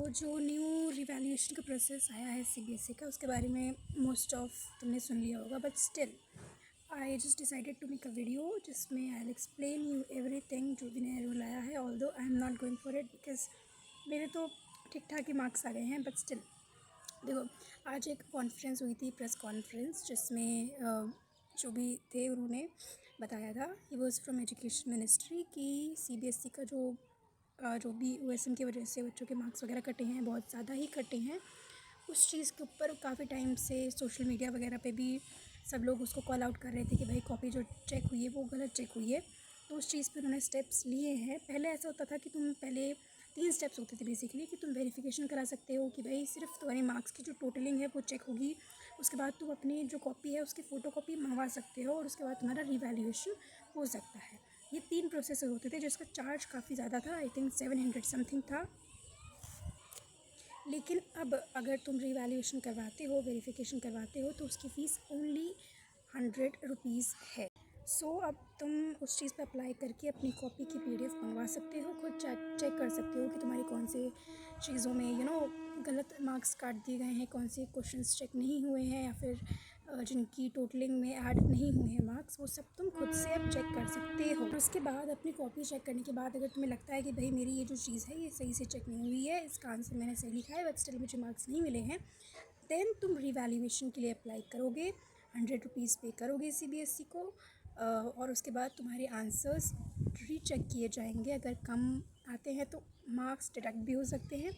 जो new revaluation का process आया है सीबीएसई का, उसके बारे में मोस्ट ऑफ तुमने सुन लिया होगा, but still I just decided to make a video जिसमें I will explain you everything जो भी नया रूल आया है। Although I am not going for it because मेरे तो ठीक ठाक ही मार्क्स आ गए हैं, बट स्टिल देखो, आज एक कॉन्फ्रेंस हुई थी, प्रेस कॉन्फ्रेंस, जिसमें जो भी थे उन्होंने बताया था, he was from education ministry, कि सीबीएसई का जो भी ओएसएम की वजह से बच्चों के मार्क्स वगैरह कटे हैं, बहुत ज़्यादा ही कटे हैं। उस चीज़ के ऊपर काफ़ी टाइम से सोशल मीडिया वगैरह पे भी सब लोग उसको कॉल आउट कर रहे थे कि भाई कॉपी जो चेक हुई है वो गलत चेक हुई है। तो उस चीज़ पे उन्होंने स्टेप्स लिए हैं। पहले ऐसा होता था कि तुम पहले 3 स्टेप्स होते थे बेसिकली, कि तुम वेरिफिकेशन करा सकते हो कि भाई सिर्फ तुम्हारे मार्क्स की जो टोटलिंग है वो चेक होगी। उसके बाद तुम अपनी जो कॉपी है उसकी फ़ोटोकॉपी मंगवा सकते हो, और उसके बाद तुम्हारा रिवैल्यूएशन हो सकता है। ये 3 प्रोसेस होते थे, जिसका चार्ज काफ़ी ज़्यादा था, आई थिंक 700 समथिंग था। लेकिन अब अगर तुम रिवैल्यूएशन करवाते हो, वेरिफिकेशन करवाते हो, तो उसकी फ़ीस ओनली 100 रुपीज़ है। सो अब तुम उस चीज़ पे अप्लाई करके अपनी कॉपी की पीडीएफ मंगवा सकते हो, खुद चेक कर सकते हो कि तुम्हारी कौन से चीज़ों में गलत मार्क्स काट दिए गए हैं, कौन से क्वेश्चंस चेक नहीं हुए हैं, या फिर जिनकी टोटलिंग में ऐड नहीं हुए हैं मार्क्स, वो सब तुम खुद से अब चेक कर सकते हो। उसके बाद अपनी कॉपी चेक करने के बाद अगर तुम्हें लगता है कि भाई मेरी ये जो चीज़ है ये सही से चेक नहीं हुई है, इसका आंसर मैंने सही लिखा है बट स्टिल मुझे मार्क्स नहीं मिले हैं, देन तुम रिवैल्यूएशन के लिए अप्लाई करोगे, 100 रुपीज़ पे करोगे सीबीएसई को, और उसके बाद तुम्हारे आंसर्स रीचेक किए जाएंगे। अगर कम आते हैं तो मार्क्स डिडक्ट भी हो सकते हैं,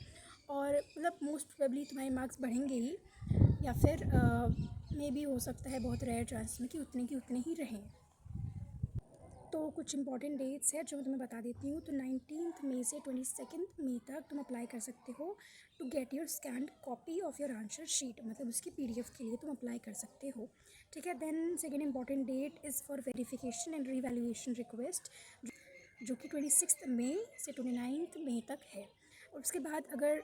और मतलब मोस्ट प्रोबेबली तुम्हारे मार्क्स बढ़ेंगे ही, या फिर मे भी हो सकता है, बहुत रेयर चांस में, कि उतने की उतने ही रहें। तो कुछ इंपॉर्टेंट डेट्स है जो मैं तुम्हें बता देती हूँ। तो 19 मई से 22 मई तक तुम अप्लाई कर सकते हो to get your scanned copy of your answer sheet, मतलब उसकी पीडीएफ के लिए तुम अप्लाई कर सकते हो, ठीक है। Then second important date is for verification and revaluation request, जो कि 26 मई से 29 मई तक है। और उसके बाद अगर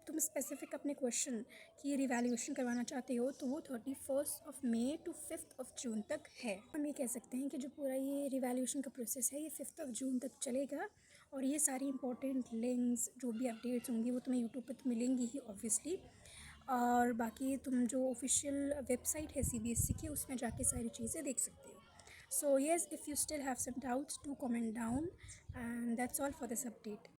तुम स्पेसिफिक अपने क्वेश्चन की रिवैल्यूएशन करवाना चाहते हो तो वो 31 मई टू 5 जून तक है। हम ये कह सकते हैं कि जो पूरा ये रिवैल्यूएशन का प्रोसेस है ये 5 जून तक चलेगा, और ये सारी इंपॉर्टेंट लिंक्स जो भी अपडेट्स होंगी वो तुम्हें यूट्यूब पर तो मिलेंगी ही ऑब्वियसली, और बाकी तुम जो ऑफिशियल वेबसाइट है सीबीएसई की उसमें जाके सारी चीज़ें देख सकते हो। So yes, if you still have some doubts, do comment down, and that's all for this update.